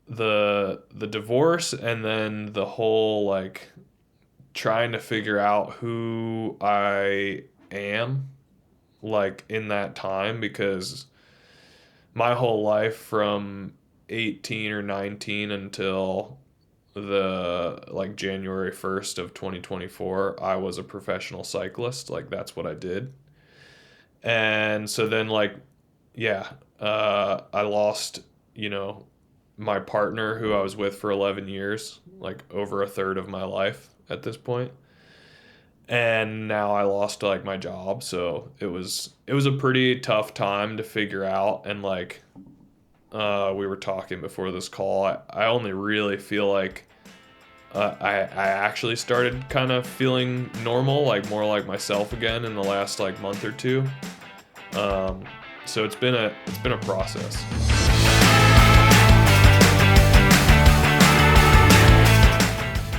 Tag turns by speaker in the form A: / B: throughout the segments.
A: the divorce and then the whole like trying to figure out who I am like in that time, because my whole life from 18 or 19 until the like January 1st of 2024, I was a professional cyclist. Like that's what I did. And so then like yeah, I lost, you know, my partner who I was with for 11 years, like over a third of my life at this point. And now I lost like my job, so it was a pretty tough time to figure out. And like we were talking before this call, I only really feel like I actually started kind of feeling normal, like more like myself again in the last like month or two. Um, so it's been a process.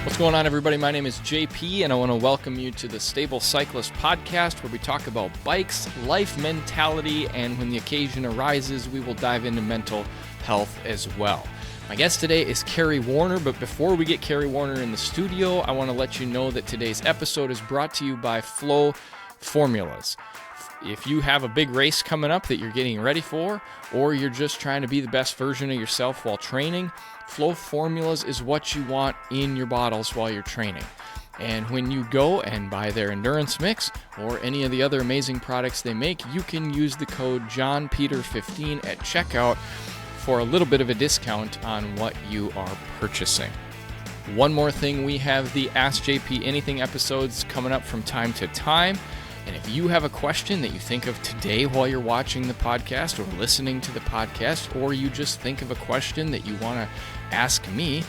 B: What's going on, everybody? My name is JP, and I want to welcome you to the Stable Cyclist Podcast, where we talk about bikes, life mentality, and when the occasion arises, we will dive into mental health as well. My guest today is Kerry Werner, but before we get Kerry Werner in the studio, I want to let you know that today's episode is brought to you by Flow Formulas. If you have a big race coming up that you're getting ready for, or you're just trying to be the best version of yourself while training, Flow Formulas is what you want in your bottles while you're training. And when you go and buy their endurance mix or any of the other amazing products they make, you can use the code JohnPeter15 at checkout for a little bit of a discount on what you are purchasing. One more thing, we have the Ask JP Anything episodes coming up from time to time. And if you have a question that you think of today while you're watching the podcast or listening to the podcast, or you just think of a question that you want to ask me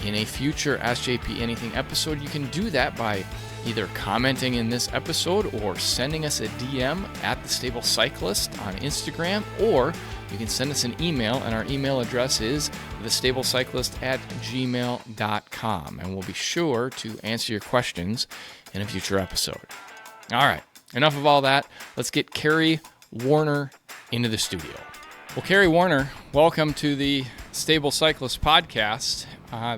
B: in a future Ask JP Anything episode, you can do that by either commenting in this episode or sending us a DM at the Stable Cyclist on Instagram, or you can send us an email, and our email address is thestablecyclist@gmail.com, and we'll be sure to answer your questions in a future episode. All right. Enough of all that. Let's get Kerry Werner into the studio. Well, Kerry Werner, welcome to the Stable Cyclist Podcast.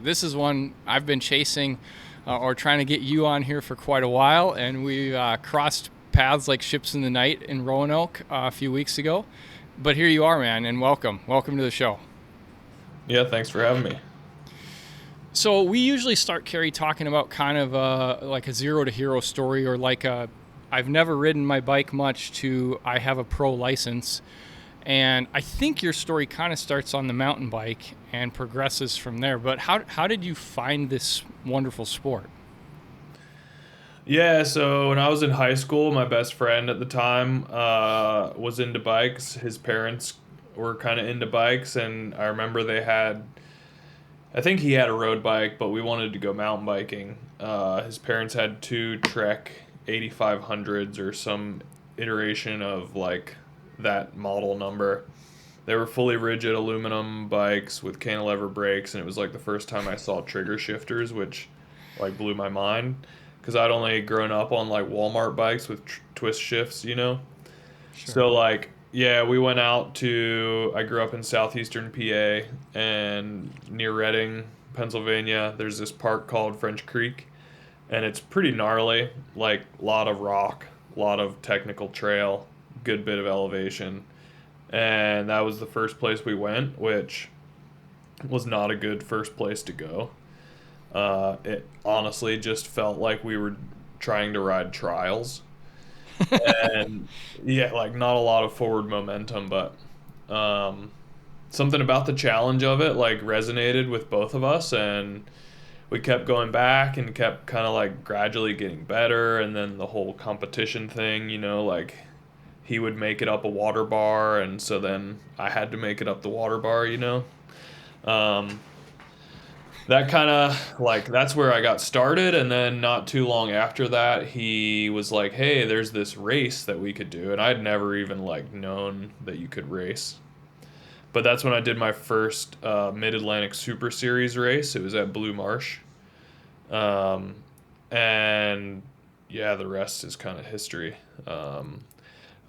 B: This is one I've been chasing or trying to get you on here for quite a while, and we crossed paths like ships in the night in Roanoke a few weeks ago. But here you are, man, and welcome. Welcome to the show.
A: Yeah, thanks for having me.
B: So we usually start, Kerry, talking about kind of like a zero to hero story, or like I've never ridden my bike much to I have a pro license. And I think your story kind of starts on the mountain bike and progresses from there. But how did you find this wonderful sport?
A: Yeah, so when I was in high school, my best friend at the time was into bikes. His parents were kind of into bikes, and I remember I think he had a road bike, but we wanted to go mountain biking. His parents had two Trek 8500s or some iteration of like that model number. They were fully rigid aluminum bikes with cantilever brakes, and it was like the first time I saw trigger shifters, which like blew my mind because I'd only grown up on like Walmart bikes with twist shifts, you know?
B: Sure.
A: So like, yeah, we went out to, I grew up in southeastern PA, and near Reading, Pennsylvania, there's this park called French Creek, and it's pretty gnarly, like a lot of rock, a lot of technical trail, good bit of elevation. And that was the first place we went, which was not a good first place to go. It honestly just felt like we were trying to ride trials. And yeah, like not a lot of forward momentum, but something about the challenge of it like resonated with both of us, and we kept going back and kept kind of like gradually getting better. And then the whole competition thing, you know, like he would make it up a water bar, and so then I had to make it up the water bar, you know. That kind of like that's where I got started. And then not too long after that, he was like, hey, there's this race that we could do, and I'd never even like known that you could race. But that's when I did my first Mid-Atlantic Super Series race. It was at Blue Marsh. And yeah, the rest is kind of history.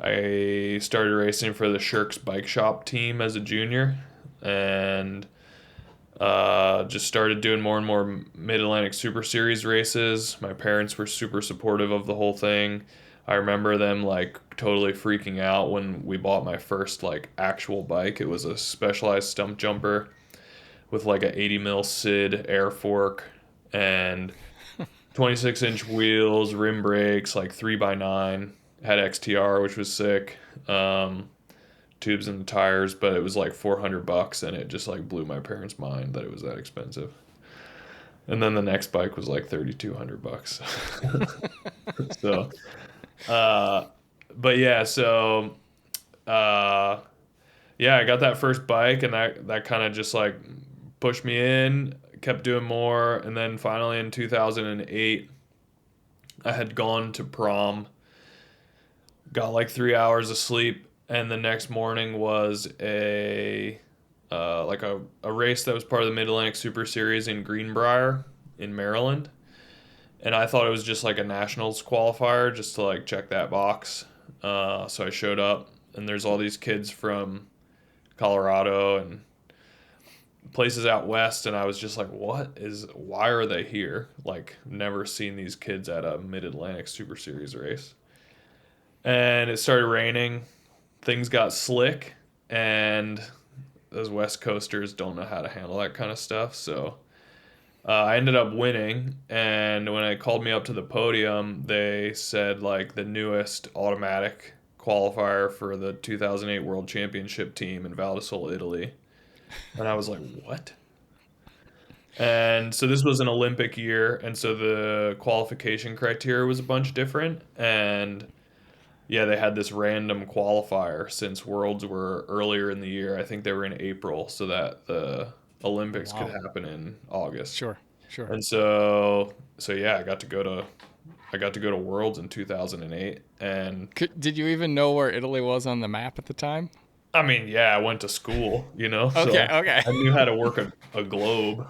A: I started racing for the Shirks Bike Shop team as a junior, and Just started doing more and more Mid-Atlantic Super Series races. My parents were super supportive of the whole thing. I remember them like totally freaking out when we bought my first like actual bike. It was a Specialized stump jumper with like a 80 mil Sid air fork and 26-inch wheels, rim brakes, like 3x9. Had XTR, which was sick. Tubes in the tires, but it was like $400, and it just like blew my parents' mind that it was that expensive. And then the next bike was like $3,200. So, uh, but yeah, so yeah, I got that first bike, and that kind of just like pushed me in. Kept doing more, and then finally in 2008, I had gone to prom, got like 3 hours of sleep, and the next morning was a race that was part of the Mid Atlantic Super Series in Greenbrier in Maryland, and I thought it was just like a nationals qualifier just to like check that box. So I showed up, and there's all these kids from Colorado and places out west, and I was just like, why are they here? Like, never seen these kids at a Mid Atlantic Super Series race. And it started raining, things got slick, and those West Coasters don't know how to handle that kind of stuff. So I ended up winning, and when they called me up to the podium, they said like the newest automatic qualifier for the 2008 World Championship team in Val di Sole, Italy. And I was like, what? And so this was an Olympic year, and so the qualification criteria was a bunch different. And yeah, they had this random qualifier since Worlds were earlier in the year. I think they were in April, so that the Olympics could
B: Wow.
A: happen in August.
B: Sure.
A: And so yeah, I got to go to Worlds in 2008, and
B: Did you even know where Italy was on the map at the time?
A: I mean, yeah, I went to school, so
B: Okay.
A: I knew how to work a globe,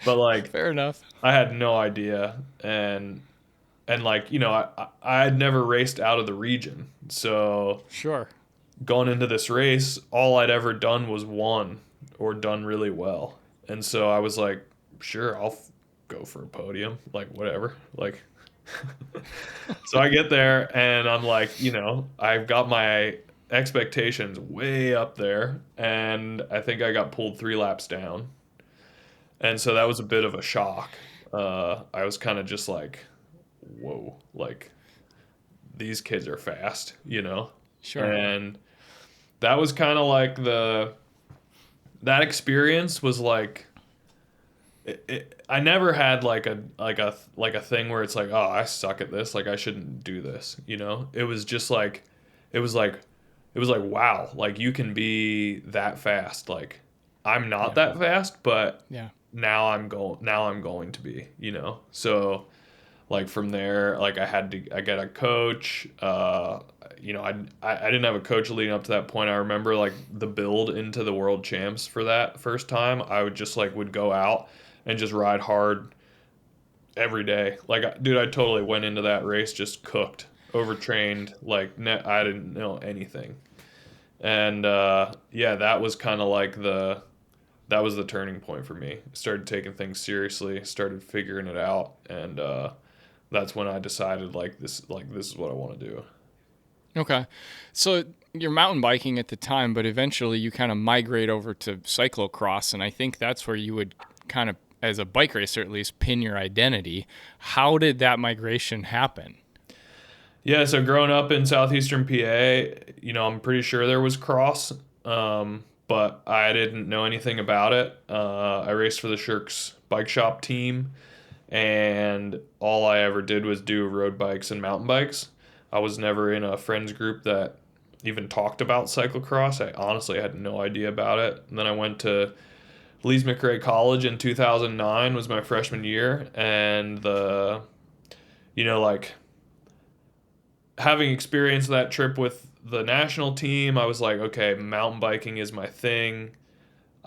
A: but like
B: Fair enough.
A: I had no idea, and like I had never raced out of the region, so
B: Sure.
A: going into this race, all I'd ever done was won or done really well. And so I was like, sure, I'll go for a podium, like whatever. Like, so I get there, and I'm like, I've got my expectations way up there, and I think I got pulled 3 laps down. And so that was a bit of a shock. I was kind of just like, whoa, like these kids are fast.
B: Sure.
A: And that was kind of like that experience was like I never had like a thing where it's like, oh, I suck at this, like I shouldn't do this. It was just like it was like wow, like you can be that fast. Like I'm not that fast, but
B: Yeah.
A: now I'm going to be. So like from there, like I got a coach. I didn't have a coach leading up to that point. I remember like the build into the world champs for that first time. I would just would go out and just ride hard every day. Like, dude, I totally went into that race just cooked, overtrained. Like, I didn't know anything. And yeah, that was kind of like that was the turning point for me. Started taking things seriously, started figuring it out, and that's when I decided this is what I want to do.
B: Okay. So you're mountain biking at the time, but eventually you kind of migrate over to cyclocross, and I think that's where you would kind of, as a bike racer at least, pin your identity. How did that migration happen?
A: Yeah, so growing up in southeastern PA, I'm pretty sure there was cross, but I didn't know anything about it. I raced for the Shirks bike shop team, and all I ever did was do road bikes and mountain bikes. I was never in a friends group that even talked about cyclocross. I honestly had no idea about it. And then I went to Lees McRae College in 2009 was my freshman year, and having experienced that trip with the national team, I was like, okay, mountain biking is my thing.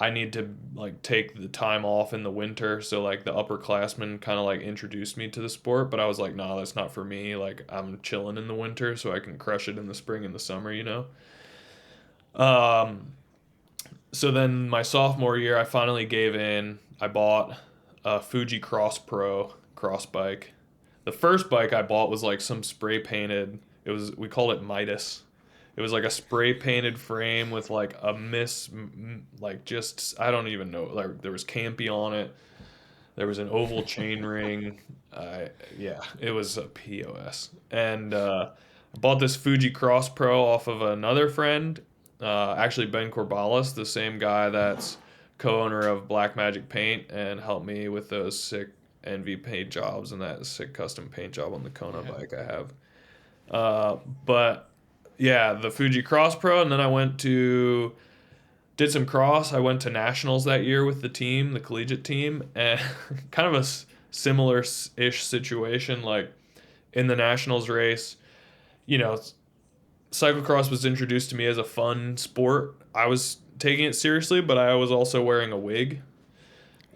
A: I need to take the time off in the winter. So the upperclassmen kind of introduced me to the sport, but I was like, no, that's not for me. Like I'm chilling in the winter so I can crush it in the spring and the summer. So then my sophomore year, I finally gave in. I bought a Fuji Cross Pro cross bike. The first bike I bought was like some spray painted. We called it Midas. It was like a spray painted frame with like a like just, I don't even know. Like there was Campy on it. There was an oval chain ring. Yeah, it was a POS. And I bought this Fuji Cross Pro off of another friend, actually Ben Corbalis, the same guy that's co-owner of Black Magic Paint and helped me with those sick NV paint jobs and that sick custom paint job on the Kona bike I have. But yeah, the Fuji Cross Pro, and then did some cross. I went to nationals that year with the team, the collegiate team, and kind of a similar-ish situation. Like in the nationals race, you know, cyclocross was introduced to me as a fun sport. I was taking it seriously, but I was also wearing a wig.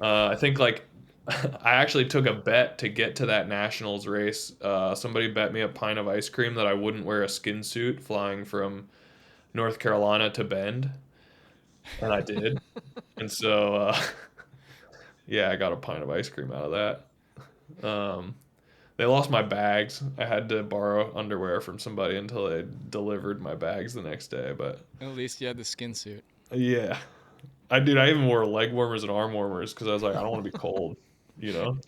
A: I think like I actually took a bet to get to that nationals race. Somebody bet me a pint of ice cream that I wouldn't wear a skin suit flying from North Carolina to Bend, and I did. And so, yeah, I got a pint of ice cream out of that. They lost my bags. I had to borrow underwear from somebody until they delivered my bags the next day. But
B: at least you had the skin suit.
A: Yeah, I even wore leg warmers and arm warmers because I was like, I don't want to be cold, you know.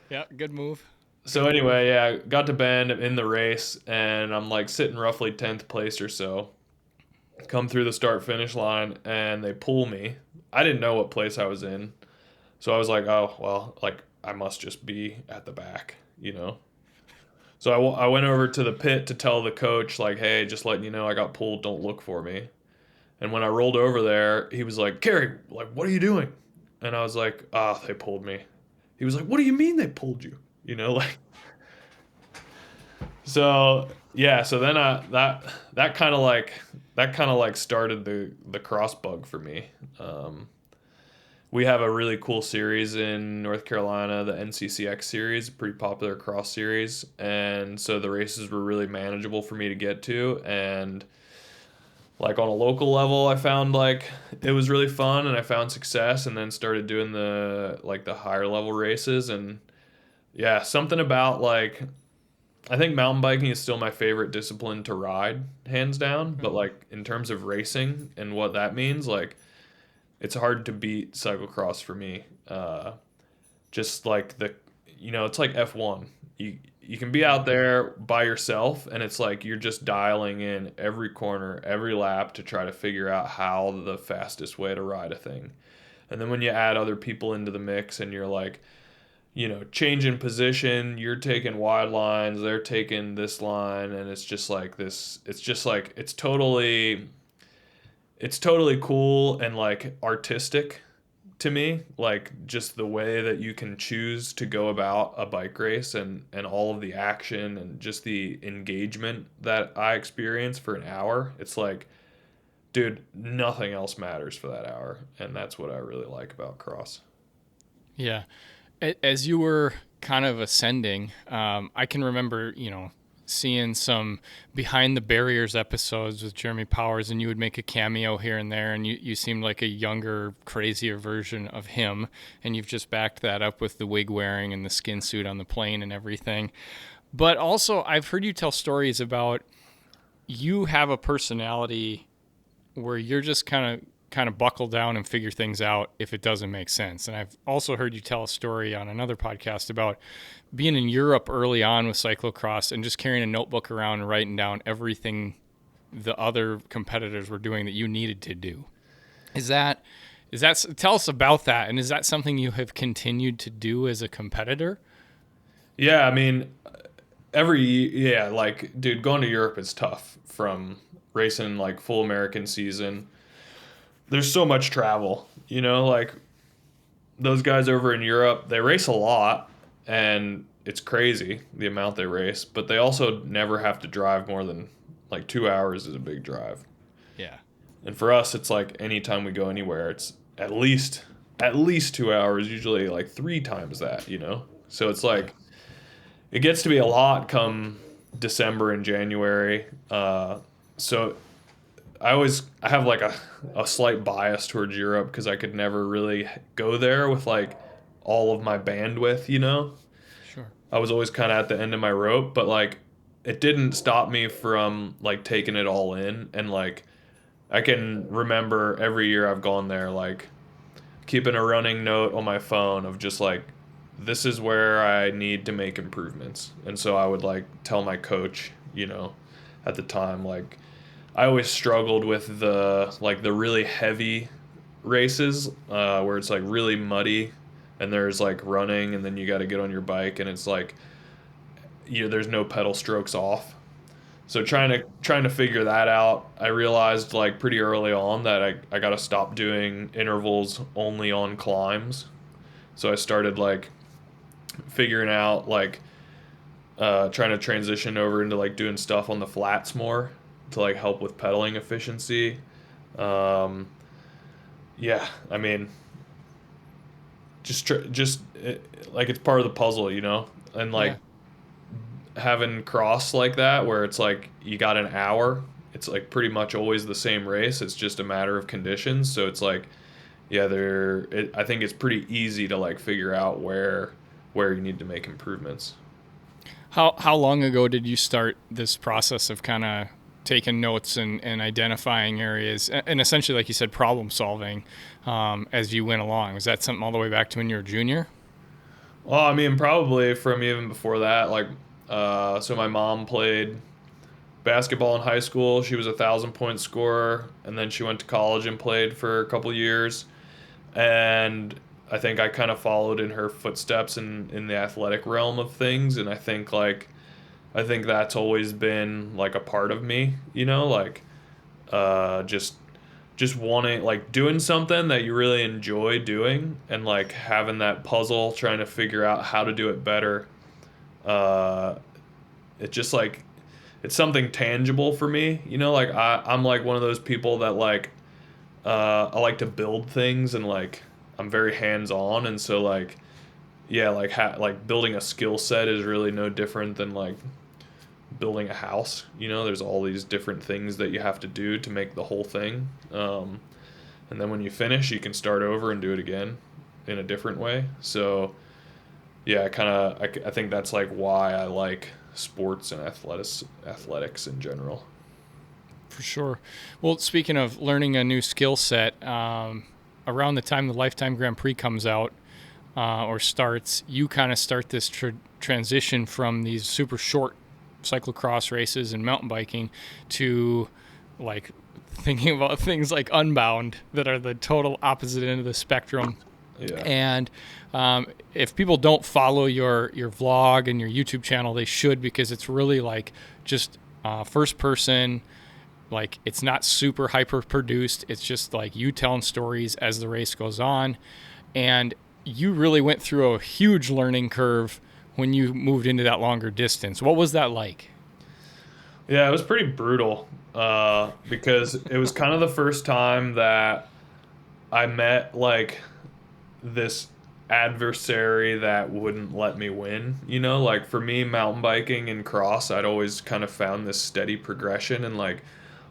B: Yeah, good move.
A: So anyway, yeah, I got to Bend in the race, and I'm like sitting roughly 10th place or so. Come through the start finish line, and they pull me. I didn't know what place I was in, so I was like, oh well, like I must just be at the back, you know. So I went over to the pit to tell the coach, like, hey, just letting you know I got pulled. Don't look for me. And when I rolled over there, he was like, Kerry, like, what are you doing? And I was like, they pulled me. He was like, what do you mean they pulled you? You know, like. So yeah, so then that kind of like started the cross bug for me. We have a really cool series in North Carolina, the NCCX series, pretty popular cross series, and so the races were really manageable for me to get to, and like on a local level, I found like it was really fun, and I found success, and then started doing the higher level races, and yeah, something about like I think mountain biking is still my favorite discipline to ride, hands down. But like in terms of racing and what that means, like it's hard to beat cyclocross for me. Just like it's like F1. You can be out there by yourself, and it's like you're just dialing in every corner, every lap to try to figure out how the fastest way to ride a thing. And then when you add other people into the mix, and you're like, changing position, you're taking wide lines, they're taking this line, and it's just like this. It's just like it's totally cool and like artistic to me, like just the way that you can choose to go about a bike race, and all of the action and just the engagement that I experience for an hour. It's like, dude, nothing else matters for that hour, and that's what I really like about cross.
B: Yeah. As you were kind of ascending, I can remember, seeing some Behind the Barriers episodes with Jeremy Powers, and you would make a cameo here and there, and you seemed like a younger, crazier version of him, and you've just backed that up with the wig wearing and the skin suit on the plane and everything. But also, I've heard you tell stories about you have a personality where you're just kind of buckle down and figure things out if it doesn't make sense. And I've also heard you tell a story on another podcast about being in Europe early on with cyclocross and just carrying a notebook around and writing down everything the other competitors were doing that you needed to do. Tell us about that. And is that something you have continued to do as a competitor?
A: Yeah. I mean, like, dude, going to Europe is tough from racing like full American season. There's so much travel, like those guys over in Europe, they race a lot, and it's crazy the amount they race, but they also never have to drive more than like 2 hours is a big drive.
B: Yeah.
A: And for us, it's like anytime we go anywhere, it's at least 2 hours, usually like 3 times that, So it's like, it gets to be a lot come December and January. So I have like a slight bias towards Europe because I could never really go there with like all of my bandwidth, you know?
B: Sure.
A: I was always kind of at the end of my rope, but like it didn't stop me from like taking it all in. And like I can remember every year I've gone there, like keeping a running note on my phone of just like, this is where I need to make improvements. And so I would like tell my coach, you know, at the time, like I always struggled with the really heavy races where it's like really muddy and there's like running and then you got to get on your bike and it's like there's no pedal strokes off. So trying to figure that out, I realized like pretty early on that I got to stop doing intervals only on climbs. So I started like figuring out like trying to transition over into like doing stuff on the flats more to like help with pedaling efficiency. Um, yeah, I mean, like it's part of the puzzle, you know, and
B: Yeah.
A: like having cross like that where it's like you got an hour. It's like pretty much always the same race. It's just a matter of conditions. So it's like, yeah, I think it's pretty easy to like figure out where you need to make improvements.
B: How long ago did you start this process of kind of taking notes and identifying areas and essentially, like you said, problem solving as you went along? Was that something all the way back to when you were a junior?
A: Well, I mean, probably from even before that. Like, so my mom played basketball in high school. She was 1,000 point scorer, and then she went to college and played for a couple years. And I think I kind of followed in her footsteps in the athletic realm of things. And I think that's always been like a part of me, you know, like just wanting like doing something that you really enjoy doing and like having that puzzle trying to figure out how to do it better. uh it's just like it's something tangible for me, you know, like I'm like one of those people that like I like to build things and like I'm very hands on, and so like yeah, like like building a skill set is really no different than like building a house. You know, there's all these different things that you have to do to make the whole thing. And then when you finish, you can start over and do it again in a different way. So yeah, I think that's like why I like sports and athletics in general.
B: For sure. Well, speaking of learning a new skill set, around the time the Lifetime Grand Prix comes out or starts, you kind of start this transition from these super short cyclocross races and mountain biking to like thinking about things like Unbound that are the total opposite end of the spectrum.
A: Yeah.
B: And if people don't follow your vlog and your YouTube channel, they should, because it's really like just first person. Like it's not super hyper produced. It's just like you telling stories as the race goes on. And you really went through a huge learning curve when you moved into that longer distance. What was that like?
A: Yeah, it was pretty brutal because it was kind of the first time that I met like this adversary that wouldn't let me win. You know, like for me, mountain biking and cross, I'd always kind of found this steady progression and like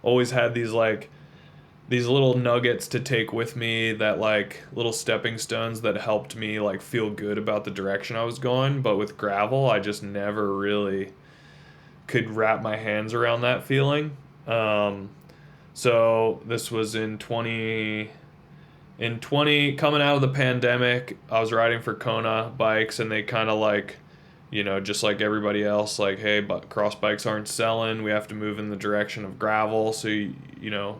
A: always had these little nuggets to take with me, that like little stepping stones that helped me like feel good about the direction I was going. But with gravel, I just never really could wrap my hands around that feeling. So this was in 20 coming out of the pandemic. I was riding for Kona bikes and they kind of like, you know, just like everybody else, like, hey, but cross bikes aren't selling. We have to move in the direction of gravel. So, you know,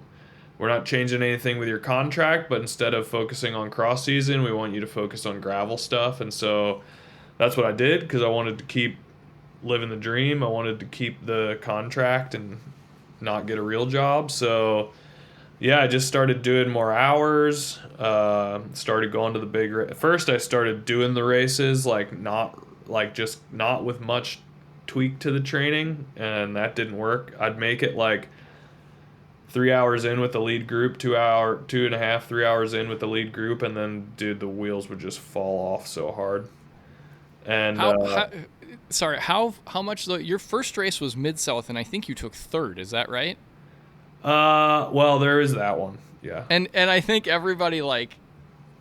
A: we're not changing anything with your contract, but instead of focusing on cross season, we want you to focus on gravel stuff. And so that's what I did because I wanted to keep living the dream. I wanted to keep the contract and not get a real job. So yeah, I just started doing more hours, started going to the at first I started doing the races, just not with much tweak to the training, and that didn't work. I'd make it like 3 hours in with the lead group, 2.5, 3 hours in with the lead group, and then dude, the wheels would just fall off so hard. And
B: Sorry, how much your first race was Mid-South, and I think you took third, is that right?
A: Well, there is that one. Yeah.
B: And I think everybody like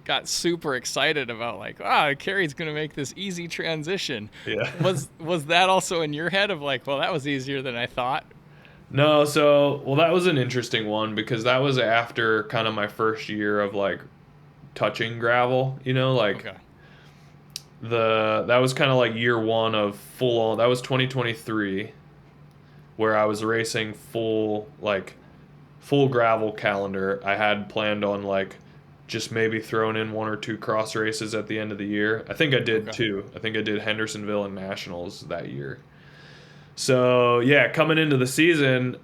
B: got super excited about like, Kerry's gonna make this easy transition.
A: Yeah.
B: Was that also in your head of like, well, that was easier than I thought?
A: No, so well, that was an interesting one because that was after kind of my first year of like touching gravel. Like
B: Okay.
A: that was kind of like year one of full on. That was 2023, where I was racing full gravel calendar. I had planned on like just maybe throwing in one or two cross races at the end of the year. I think I did
B: Okay.
A: two. I think I did Hendersonville and Nationals that year. So yeah, coming into the season,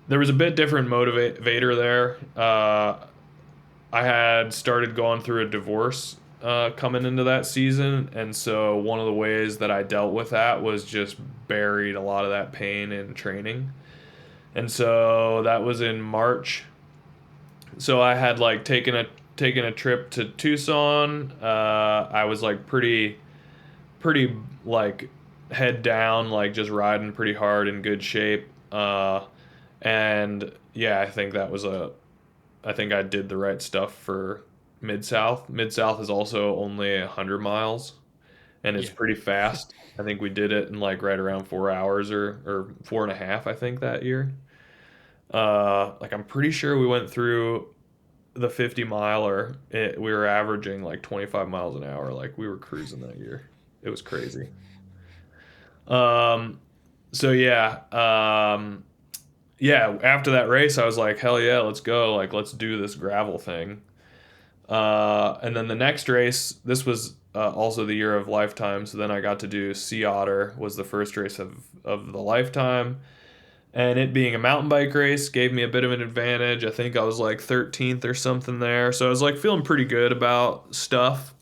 A: there was a bit different motivator there. I had started going through a divorce coming into that season, and so one of the ways that I dealt with that was just buried a lot of that pain in training. And so that was in March. So I had like taken a trip to Tucson. I was like pretty like head down, like just riding pretty hard in good shape. And yeah, I think I did the right stuff for Mid South. Mid South is also only 100 miles, and it's
B: Yeah.
A: pretty fast. I think we did it in like right around 4 hours or 4.5, I think that year. Like I'm pretty sure we went through the 50 miler. We were averaging like 25 miles an hour. Like we were cruising that year. It was crazy. Um, so yeah, yeah. After that race, I was like, hell yeah, let's go. Like let's do this gravel thing. And then the next race, this was also the year of Lifetime. So then I got to do Sea Otter was the first race of the Lifetime. And it being a mountain bike race gave me a bit of an advantage. I think I was like 13th or something there. So I was like feeling pretty good about stuff.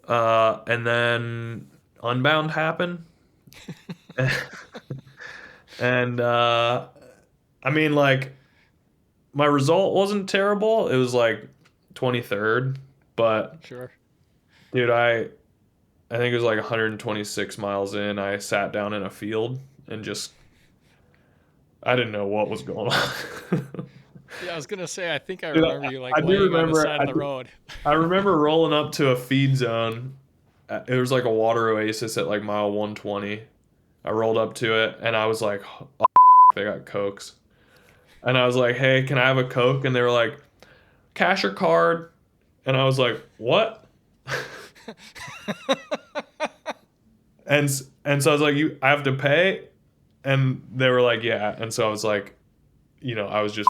A: And then Unbound happened. And I mean, like, my result wasn't terrible. It was like 23rd. But,
B: Sure.
A: dude, I think it was like 126 miles in. I sat down in a field and just, I didn't know what was going on.
B: Yeah, I was gonna say I think I
A: Dude,
B: remember you like
A: I do
B: laying on the
A: remember.
B: side of the road.
A: I remember rolling up to a feed zone. It was like a water oasis at like mile 120. I rolled up to it and I was like, oh, they got Cokes. And I was like, hey, can I have a Coke? And they were like, cash or card? And I was like, what? and so I was like, I have to pay? And they were like, yeah. And so I was like, I was just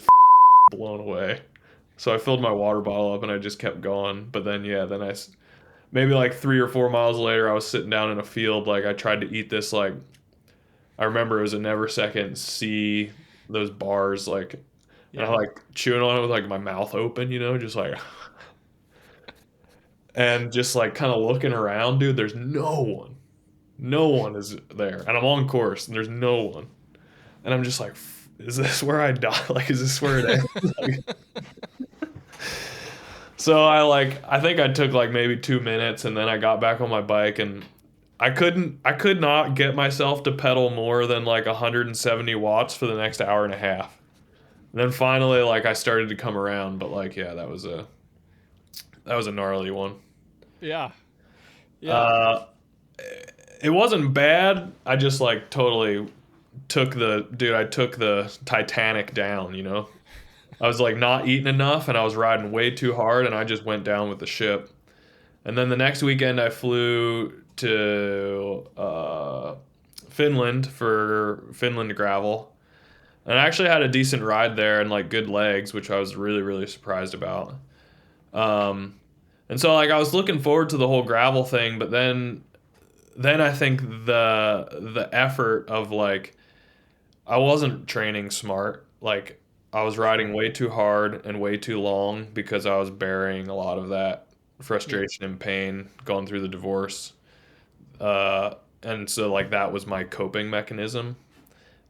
A: blown away. So I filled my water bottle up and I just kept going. But then, yeah, maybe like 3 or 4 miles later, I was sitting down in a field. Like I tried to eat this, like, I remember it was a Never Second see those bars, like, and I
B: Yeah.
A: like chewing on it with like my mouth open, just like, and just like kind of looking around, dude. There's no one. No one is there. And I'm on course and there's no one. And I'm just like, is this where I die? Like, is this where it ends? Like, so I think I took like maybe 2 minutes and then I got back on my bike and I could not get myself to pedal more than like 170 watts for the next hour and a half. And then finally like I started to come around, but like yeah, that was a gnarly one.
B: Yeah. Yeah.
A: Uh it wasn't bad. I just like totally I took the Titanic down. I was like not eating enough and I was riding way too hard and I just went down with the ship. And then the next weekend I flew to Finland for Finland gravel. And I actually had a decent ride there and like good legs, which I was really, really surprised about. And so like I was looking forward to the whole gravel thing, but then I think the effort of like I wasn't training smart. Like I was riding way too hard and way too long because I was burying a lot of that
B: Yeah.
A: frustration and pain going through the divorce. And so like that was my coping mechanism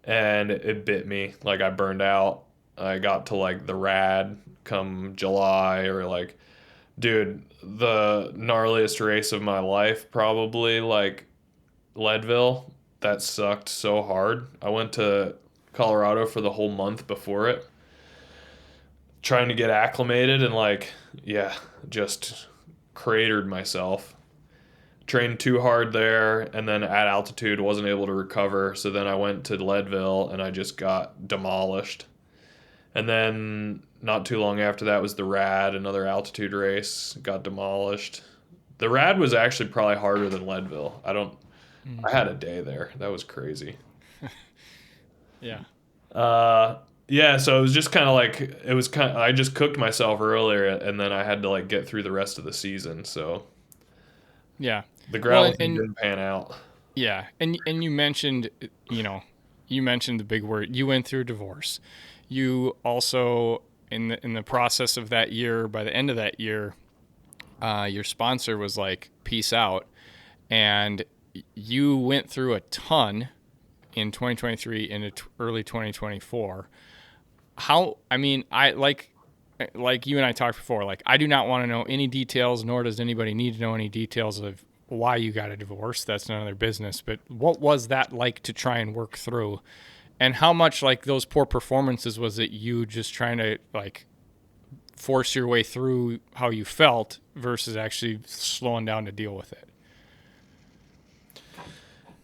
A: and it bit me. Like I burned out. I got to like the rad come July or like dude, the gnarliest race of my life probably like Leadville. That sucked so hard. I went to Colorado for the whole month before it, trying to get acclimated, and like, yeah, just cratered myself. Trained too hard there, and then at altitude wasn't able to recover. So then I went to Leadville and I just got demolished. And then not too long after that was the Rad, another altitude race, got demolished. The Rad was actually probably harder than Leadville. I had a day there. That was crazy.
B: Yeah.
A: Yeah, so it was just kind of like, I just cooked myself earlier, and then I had to like get through the rest of the season. So
B: Yeah.
A: the gravel thing didn't pan out.
B: Yeah. And you mentioned, you mentioned the big word. You went through a divorce. You also, in the process of that year, by the end of that year, your sponsor was like, peace out. And you went through a ton in 2023 into early 2024. I like you and I talked before, like, I do not want to know any details, nor does anybody need to know any details of why you got a divorce. That's none of their business. But what was that like to try and work through? And how much like those poor performances was it you just trying to like force your way through how you felt versus actually slowing down to deal with it?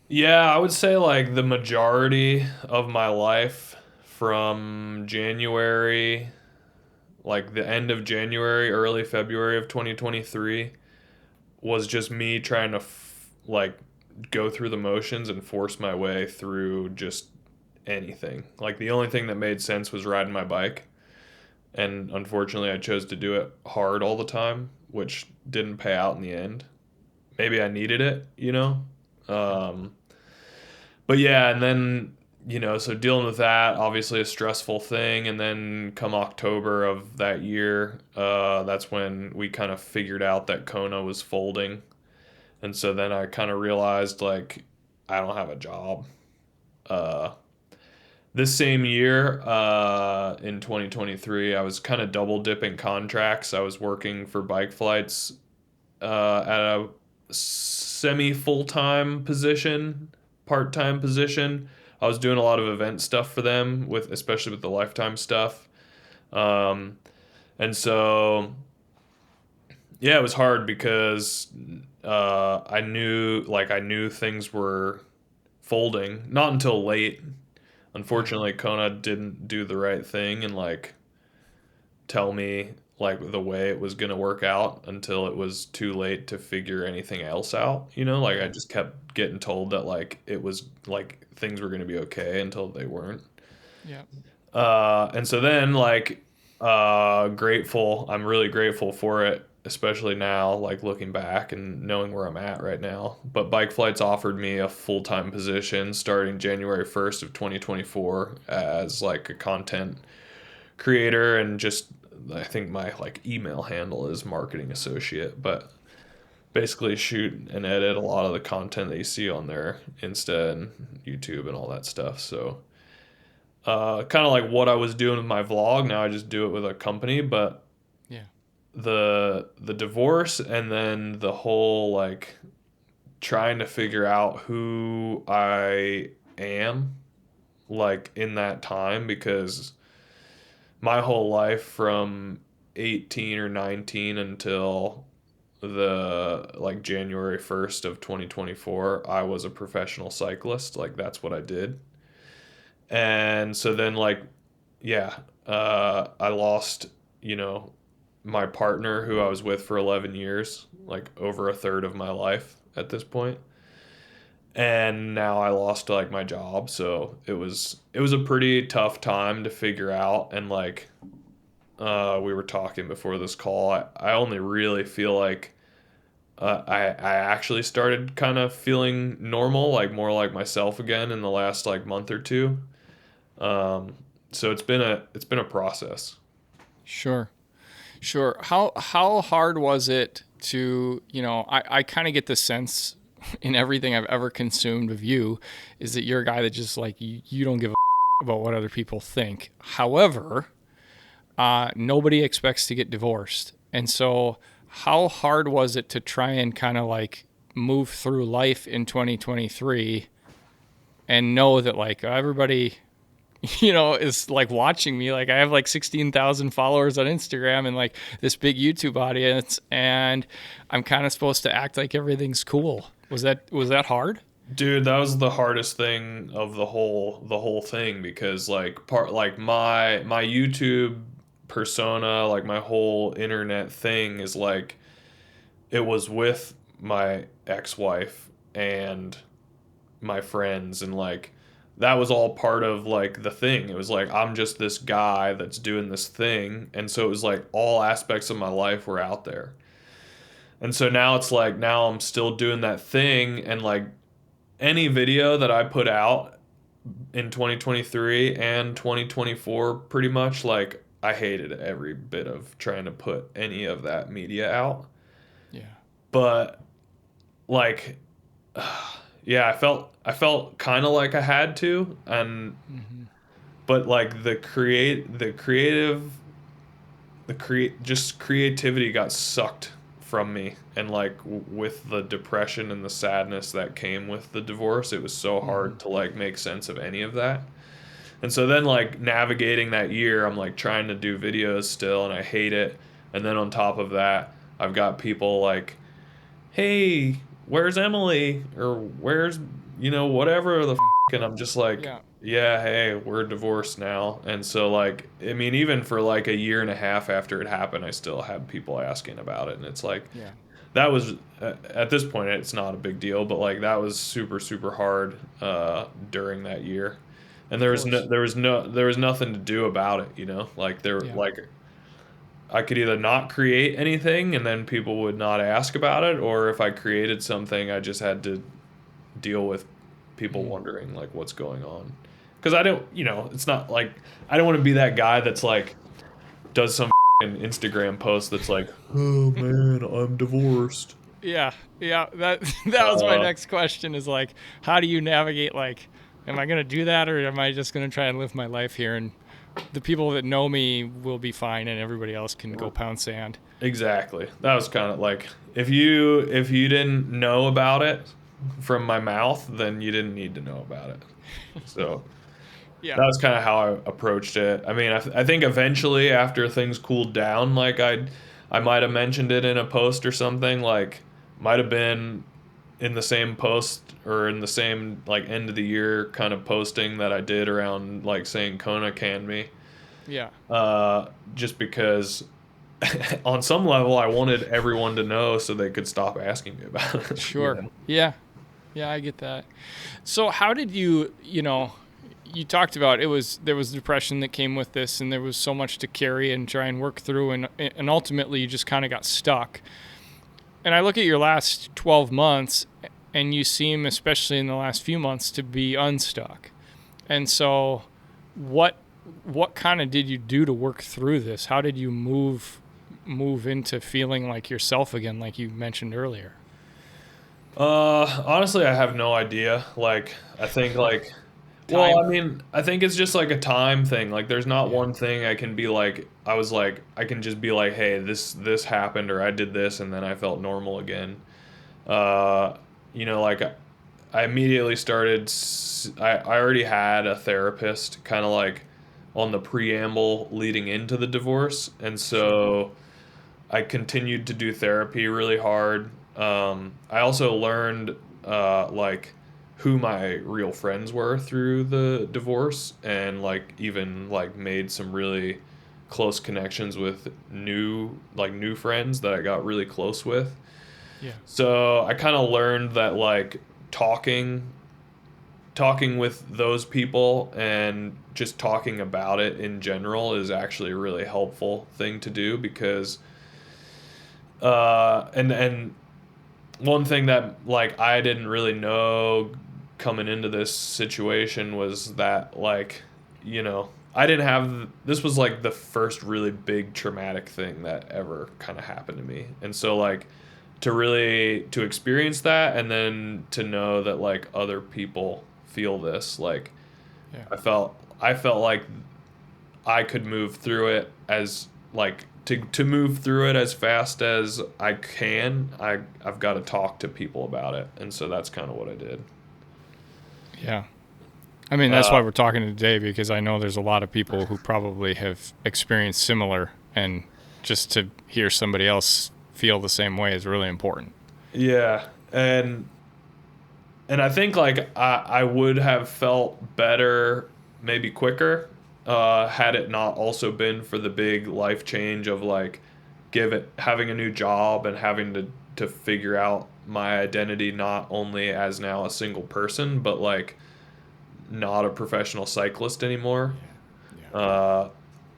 A: Yeah, I would say like the majority of my life from January, like the end of January, early February of 2023, was just me trying to like go through the motions and force my way through just anything. Like the only thing that made sense was riding my bike. And unfortunately, I chose to do it hard all the time, which didn't pay out in the end. Maybe I needed it, you know? But yeah, and then, so dealing with that, obviously a stressful thing. And then come October of that year, that's when we kind of figured out that Kona was folding. And so then I kind of realized, like, I don't have a job. This same year, in 2023, I was kind of double dipping contracts. I was working for Bike Flights at a semi full-time position, part-time position. I was doing a lot of event stuff for them, especially with the Lifetime stuff. And so, yeah, it was hard because I knew things were folding. Not until late. Unfortunately, Kona didn't do the right thing and like tell me like the way it was going to work out until it was too late to figure anything else out. Like I just kept getting told that like it was like things were going to be okay until they weren't.
B: Yeah.
A: And so then like I'm really grateful for it, especially now, like looking back and knowing where I'm at right now. But Bike Flights offered me a full-time position starting January 1st of 2024 as like a content creator, and just I think my like email handle is marketing associate, but basically shoot and edit a lot of the content that you see on there, Insta and YouTube and all that stuff. So kind of like what I was doing with my vlog, now I just do it with a company. But
B: yeah,
A: the divorce and then the whole like trying to figure out who I am like in that time, because my whole life from 18 or 19 until the like January 1st of 2024, I was a professional cyclist. Like that's what I did. And so then like, yeah, I lost, my partner who I was with for 11 years, like over a third of my life at this point. And now I lost like my job. So it was a pretty tough time to figure out. And like, we were talking before this call, I only really feel like I actually started kind of feeling normal, like more like myself again in the last like month or two. So it's been a process.
B: Sure. How hard was it to, I kind of get the sense in everything I've ever consumed of you is that you're a guy that just like, you don't give a about what other people think. However, nobody expects to get divorced. And so how hard was it to try and kind of like move through life in 2023 and know that like everybody is like watching me. Like I have like 16,000 followers on Instagram and like this big YouTube audience, and I'm kind of supposed to act like everything's cool. Was that hard?
A: Dude, that was the hardest thing of the whole thing, because my YouTube persona, like my whole internet thing is like, it was with my ex-wife and my friends, and like that was all part of like the thing. It was like, I'm just this guy that's doing this thing, and so it was like all aspects of my life were out there. And so now it's like, now I'm still doing that thing, and like any video that I put out in 2023 and 2024, pretty much, like I hated every bit of trying to put any of that media out.
B: Yeah.
A: But like, yeah, I felt kind of like I had to, and but like just creativity got sucked from me, and like with the depression and the sadness that came with the divorce, it was so hard to like make sense of any of that. And so then, like, navigating that year, I'm like trying to do videos still, and I hate it. And then on top of that, I've got people like, hey, where's Emily? Or where's, whatever the and I'm just like,
B: Yeah.
A: yeah, hey, we're divorced now. And so, like, I mean, even for like a year and a half after it happened, I still had people asking about it. And it's like,
B: Yeah.
A: that was, at this point, it's not a big deal, but like that was super, super hard during that year. And
B: Of course.
A: there was nothing to do about it. Like
B: Yeah.
A: like I could either not create anything and then people would not ask about it, or if I created something, I just had to deal with people wondering like what's going on. Because I don't, it's not like, I don't want to be that guy that's like does some Instagram post that's like, oh man, I'm divorced.
B: Yeah. Yeah. That was my next question, is like, how do you navigate, like, am I going to do that, or am I just going to try and live my life here, and the people that know me will be fine and everybody else can go pound sand?
A: Exactly. That was kind of like, if you didn't know about it from my mouth, then you didn't need to know about it. So
B: Yeah.
A: that was kind of how I approached it. I mean, I think eventually after things cooled down, like I might have mentioned it in a post or something, like might have been in the same post or in the same like end of the year kind of posting that I did around like saying Kona canned me.
B: Yeah.
A: Just because on some level I wanted everyone to know so they could stop asking me about it.
B: Sure. Yeah. Yeah, I get that. So how did you talked about there was depression that came with this, and there was so much to carry and try and work through, and ultimately you just kind of got stuck. And I look at your last 12 months, and you seem, especially in the last few months, to be unstuck. And so what kind of did you do to work through this? How did you move into feeling like yourself again, like you mentioned earlier?
A: Honestly, I have no idea. Like, I think like, well,
B: Time?
A: I mean, I think it's just like a time thing. Like, there's not one thing I can be like, I can just be like, hey, this happened, or I did this, and then I felt normal again. Like I immediately started, I already had a therapist kind of like on the preamble leading into the divorce. And so I continued to do therapy really hard. I also learned like who my real friends were through the divorce, and like even like made some really close connections with new friends that I got really close with.
B: Yeah.
A: So I kind of learned that like talking with those people and just talking about it in general is actually a really helpful thing to do, because and one thing that like I didn't really know coming into this situation was that like, I didn't have, this was like the first really big traumatic thing that ever kind of happened to me. And so like to experience that, and then to know that like other people feel this, like
B: Yeah.
A: I felt like I could move through it as like to move through it as fast as I can. I've got to talk to people about it. And so that's kind of what I did.
B: Yeah. I mean, that's why we're talking today, because I know there's a lot of people who probably have experienced similar, and just to hear somebody else feel the same way is really important.
A: Yeah. And I think like I would have felt better, maybe quicker, had it not also been for the big life change of like having a new job and having to figure out my identity, not only as now a single person, but like not a professional cyclist anymore. Uh,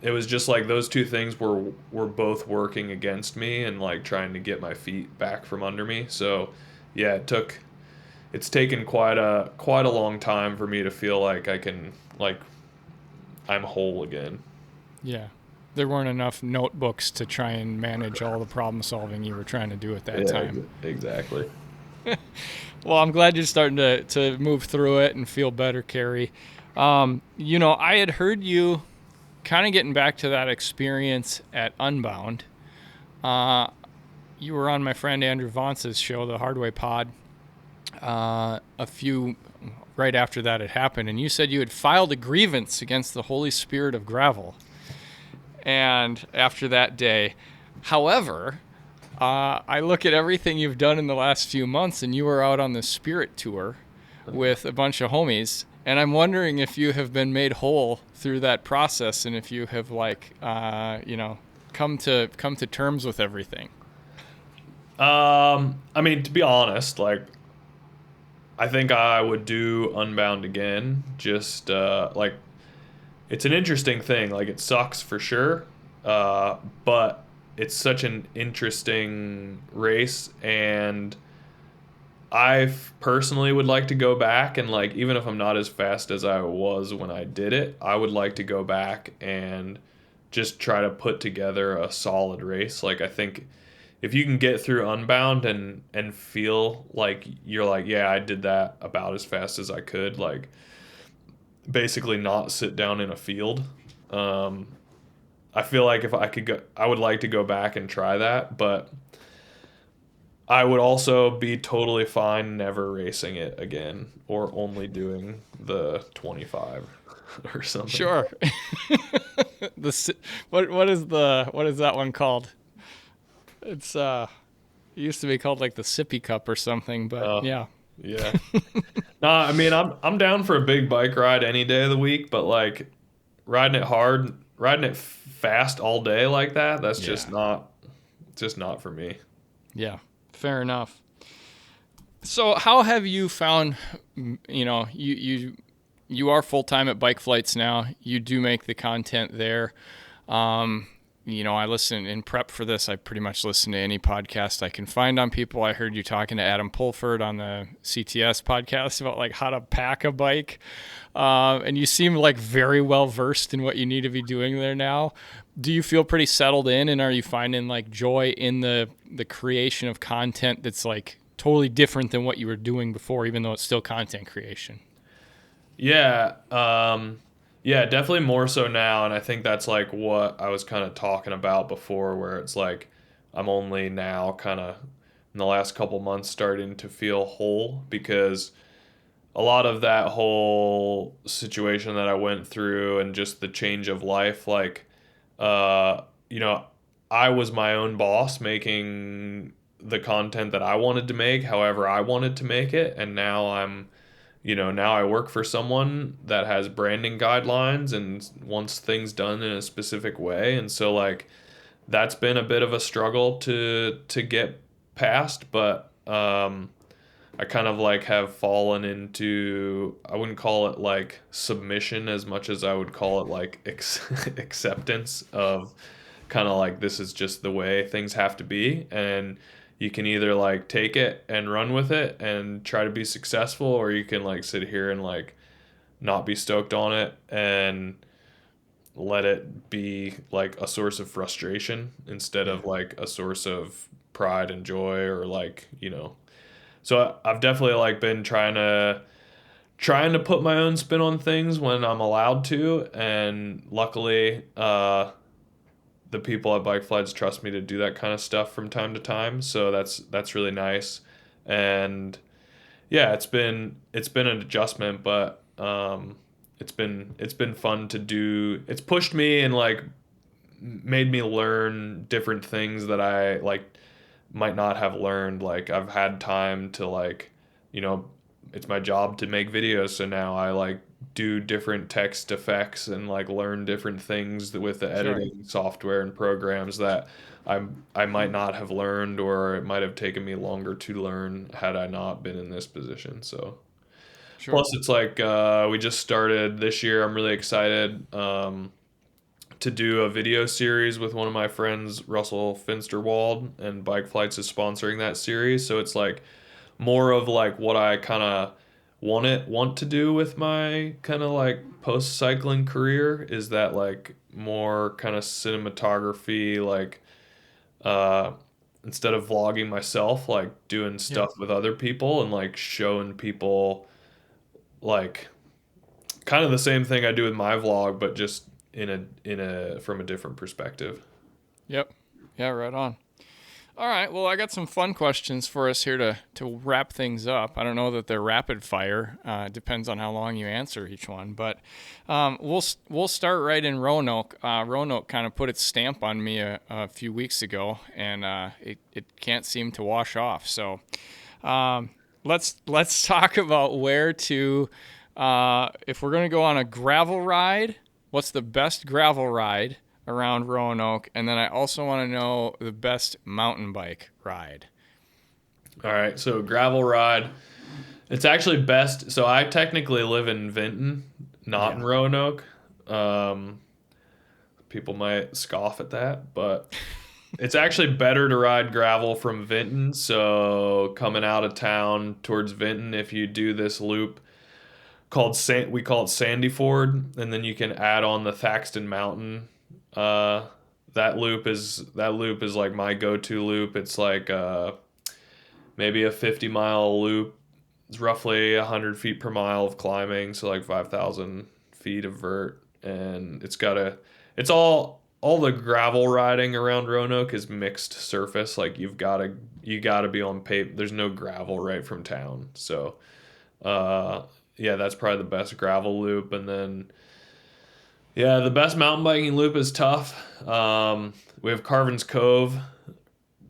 A: it was just like those two things were both working against me and like trying to get my feet back from under me. So yeah, it's taken quite a long time for me to feel like I can, like, I'm whole again.
B: Yeah. There weren't enough notebooks to try and manage all the problem solving you were trying to do at that time.
A: Exactly.
B: Well, I'm glad you're starting to move through it and feel better, Kerry. I had heard you kind of getting back to that experience at Unbound. You were on my friend Andrew Vance's show, the Hardway Pod, right after that had happened, and you said you had filed a grievance against the Holy Spirit of gravel. And after that day, however, I look at everything you've done in the last few months, and you were out on the Spirit Tour with a bunch of homies, and I'm wondering if you have been made whole through that process, and if you have come to terms with everything.
A: I mean, to be honest, like, I think I would do Unbound again. Just like, it's an interesting thing. Like, it sucks for sure, but it's such an interesting race, and I personally would like to go back and, like, even if I'm not as fast as I was when I did it, I would like to go back and just try to put together a solid race. Like, I think if you can get through Unbound and feel like you're like, yeah, I did that about as fast as I could, like, basically not sit down in a field. I feel like if I could go, I would like to go back and try that, but I would also be totally fine never racing it again, or only doing the 25 or something.
B: Sure. What is that one called? It's it used to be called like the Sippy Cup or something, but yeah.
A: Yeah. Nah, I mean, I'm down for a big bike ride any day of the week, but like riding it fast all day like that, that's just not for me.
B: Yeah. Fair enough. So how have you found, you are full-time at Bike Flights now. You do make the content there. I listen in prep for this. I pretty much listen to any podcast I can find on people. I heard you talking to Adam Pulford on the CTS podcast about like how to pack a bike. And you seem like very well versed in what you need to be doing there now. Do you feel pretty settled in, and are you finding like joy in the creation of content that's like totally different than what you were doing before, even though it's still content creation?
A: Yeah. Yeah, definitely more so now, and I think that's like what I was kind of talking about before, where it's like I'm only now kind of in the last couple months starting to feel whole, because a lot of that whole situation that I went through and just the change of life, like, I was my own boss making the content that I wanted to make, however I wanted to make it, and now I work for someone that has branding guidelines and wants things done in a specific way. And so like that's been a bit of a struggle to get past, but I kind of like have fallen into, I wouldn't call it like submission as much as I would call it like acceptance of kind of like, this is just the way things have to be. And you can either like take it and run with it and try to be successful, or you can like sit here and like not be stoked on it and let it be like a source of frustration instead of like a source of pride and joy, or like, So I've definitely like been trying to put my own spin on things when I'm allowed to, and luckily the people at Bike Flights trust me to do that kind of stuff from time to time, so that's really nice. And yeah, it's been an adjustment, but It's been fun to do. It's pushed me and like made me learn different things that I like might not have learned. Like I've had time to like, you know, it's my job to make videos, so now I like do different text effects and like learn different things with the
B: Sure.
A: editing software and programs that I might not have learned, or it might have taken me longer to learn had I not been in this position. So
B: Sure.
A: plus it's like we just started this year. I'm really excited to do a video series with one of my friends, Russell Finsterwald, and Bike Flights is sponsoring that series. So it's like more of like what I kind of want to do with my kind of like post cycling career, is that like more kind of cinematography, like uh instead of vlogging myself, like doing
B: Yeah.
A: stuff with other people and like showing people like kind of the same thing I do with my vlog, but just in a from a different perspective.
B: Yep. Yeah, right on. All right. Well, I got some fun questions for us here to wrap things up. I don't know that they're rapid fire. Depends on how long you answer each one. But we'll start right in Roanoke. Roanoke kind of put its stamp on me a few weeks ago, and it can't seem to wash off. So let's talk about where to. If we're going to go on a gravel ride, what's the best gravel ride around Roanoke? And then I also want to know the best mountain bike ride.
A: All right, so gravel ride. It's actually best. So I technically live in Vinton, not in
B: Yeah.
A: Roanoke. Um, People might scoff at that, but it's actually better to ride gravel from Vinton. So coming out of town towards Vinton, if you do this loop we call it Sandy Ford, and then you can add on the Thaxton Mountain. Uh, that loop is like my go-to loop. It's like maybe a 50-mile loop. It's roughly 100 feet per mile of climbing, so like 5,000 feet of vert, and it's all the gravel riding around Roanoke is mixed surface. Like you gotta be on pavement. There's no gravel right from town, so uh, yeah, that's probably the best gravel loop. And then yeah, the best mountain biking loop is tough. We have Carvin's Cove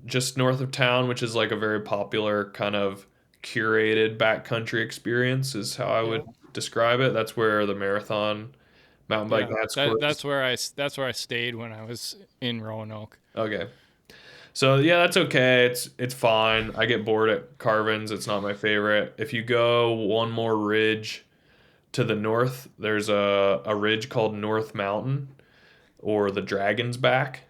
A: just north of town, which is like a very popular kind of curated backcountry experience, is how I
B: Yeah.
A: would describe it. That's where the marathon mountain bike
B: Yeah.
A: nats
B: That,
A: course.
B: that's where I stayed when I was in Roanoke.
A: Okay. So yeah, that's okay. It's fine. I get bored at Carvin's. It's not my favorite. If you go one more ridge to the north, there's a ridge called North Mountain, or the Dragon's Back.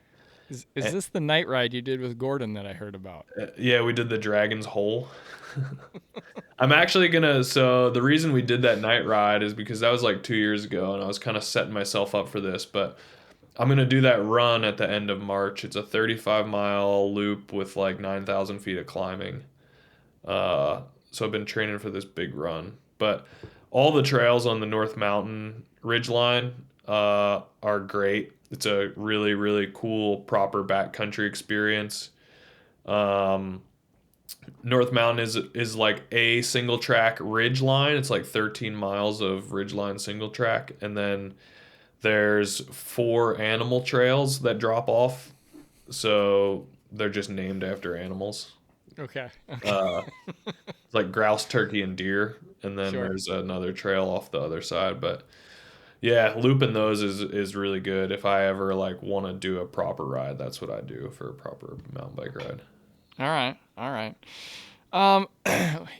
B: Is this the night ride you did with Gordon that I heard about?
A: Yeah, we did the Dragon's Hole. I'm actually gonna. So the reason we did that night ride is because that was like 2 years ago, and I was kind of setting myself up for this. But I'm gonna do that run at the end of March. It's a 35-mile loop with like 9,000 feet of climbing. So I've been training for this big run. But all the trails on the North Mountain ridgeline are great. It's a really, really cool, proper backcountry experience. Um, North Mountain is like a single track ridge line. It's like 13 miles of ridge line single track, and then there's 4 animal trails that drop off. So they're just named after animals.
B: Okay. Okay.
A: Uh, it's like grouse, turkey, and deer, and then
B: Sure.
A: there's another trail off the other side. But yeah, looping those is really good. If I ever like want to do a proper ride, that's what I do for a proper mountain bike ride.
B: All right. All right. Um,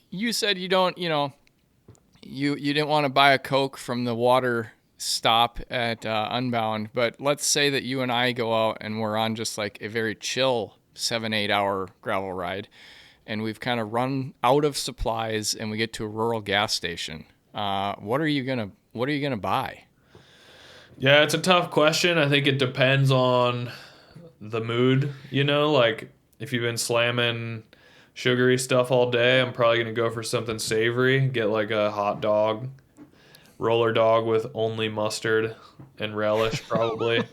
B: you said you don't, you didn't want to buy a Coke from the water stop at Unbound, but let's say that you and I go out and we're on just like a very chill 7-8 hour gravel ride, and we've kind of run out of supplies, and we get to a rural gas station. What are you gonna buy?
A: Yeah, it's a tough question. I think it depends on the mood, like if you've been slamming sugary stuff all day, I'm probably going to go for something savory, get like a hot dog, roller dog with only mustard and relish probably.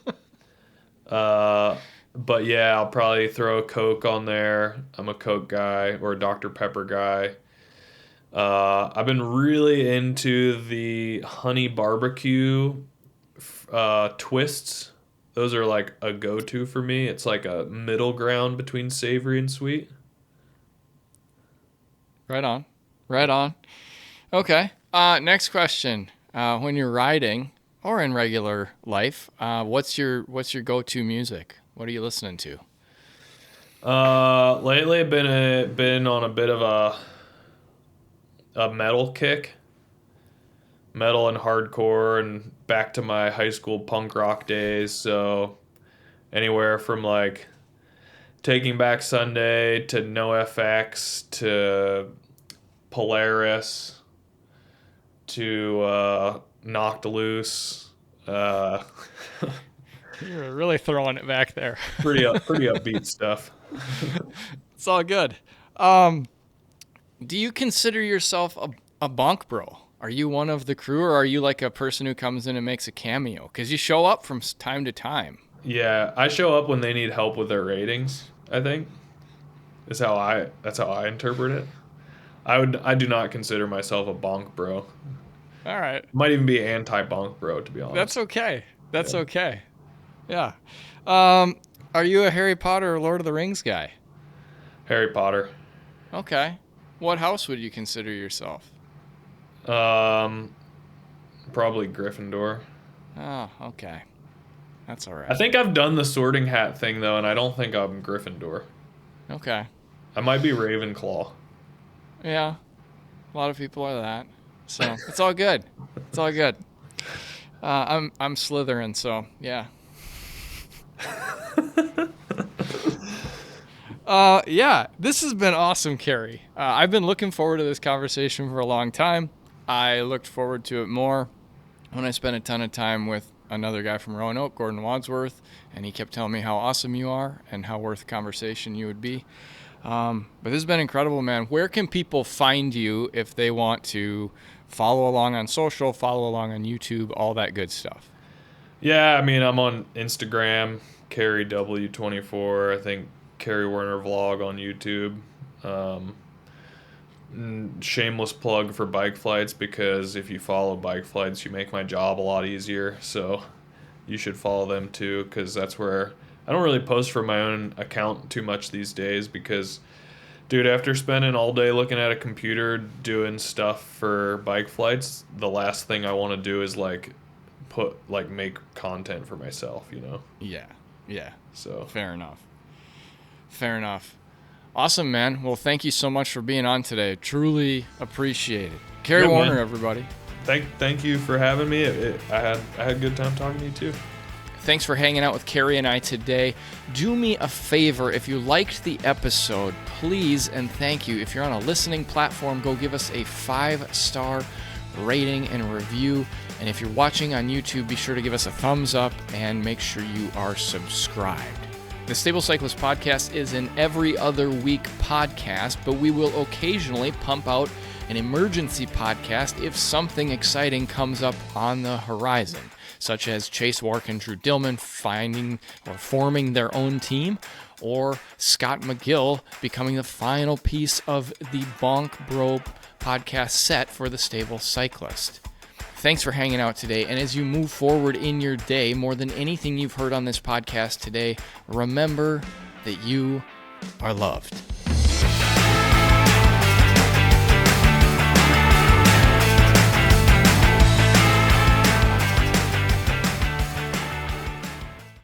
A: But yeah, I'll probably throw a Coke on there. I'm a Coke guy or a Dr. Pepper guy. I've been really into the honey barbecue twists. Those are like a go-to for me. It's like a middle ground between savory and sweet.
B: Right on. Right on. Okay. Next question. When you're riding or in regular life, what's your go-to music? What are you listening to?
A: Lately I've been on a bit of a metal kick. Metal and hardcore, and back to my high school punk rock days. So anywhere from like Taking Back Sunday to NoFX to Polaris to Knocked Loose.
B: You're really throwing it back there.
A: Pretty upbeat stuff.
B: It's all good. Do you consider yourself a bonk bro? Are you one of the crew, or are you like a person who comes in and makes a cameo? Because you show up from time to time.
A: Yeah, I show up when they need help with their ratings, I think. That's how I interpret it. I do not consider myself a bonk bro.
B: All right.
A: Might even be anti-bonk bro, to be honest.
B: That's okay. That's okay. Yeah. Are you a Harry Potter or Lord of the Rings guy?
A: Harry Potter.
B: Okay. What house would you consider yourself?
A: Probably Gryffindor.
B: Oh, okay. That's all right.
A: I think I've done the sorting hat thing, though, and I don't think I'm Gryffindor.
B: Okay.
A: I might be Ravenclaw.
B: Yeah. A lot of people are that. So it's all good. It's all good. I'm Slytherin, so yeah. Yeah, this has been awesome, Kerry. I've been looking forward to this conversation for a long time. I looked forward to it more when I spent a ton of time with another guy from Roanoke, Gordon Wadsworth, and he kept telling me how awesome you are and how worth conversation you would be. But this has been incredible, man. Where can people find you if they want to follow along on social, follow along on YouTube, all that good stuff?
A: Yeah, I mean, I'm on Instagram, CarryW24. I think Kerry Werner vlog on YouTube. Shameless plug for bike flights, because if you follow bike flights, you make my job a lot easier. So you should follow them too, because that's where I don't really post for my own account too much these days, because dude, after spending all day looking at a computer doing stuff for bike flights, the last thing I want to do is make content for myself, you know?
B: Yeah.
A: So
B: Fair enough. Awesome, man. Well, thank you so much for being on today. Truly appreciate it. Kerry Werner, man. Everybody.
A: Thank you for having me. I had a good time talking to you too.
B: Thanks for hanging out with Kerry and I today. Do me a favor, if you liked the episode, please and thank you. If you're on a listening platform, go give us a 5-star rating and review. And if you're watching on YouTube, be sure to give us a thumbs up and make sure you are subscribed. The Stable Cyclist Podcast is an every other week podcast, but we will occasionally pump out an emergency podcast if something exciting comes up on the horizon, such as Chase Wark and Drew Dillman forming their own team, or Scott McGill becoming the final piece of the Bonk Bro podcast set for the Stable Cyclist. Thanks for hanging out today, and as you move forward in your day, more than anything you've heard on this podcast today, remember that you are loved.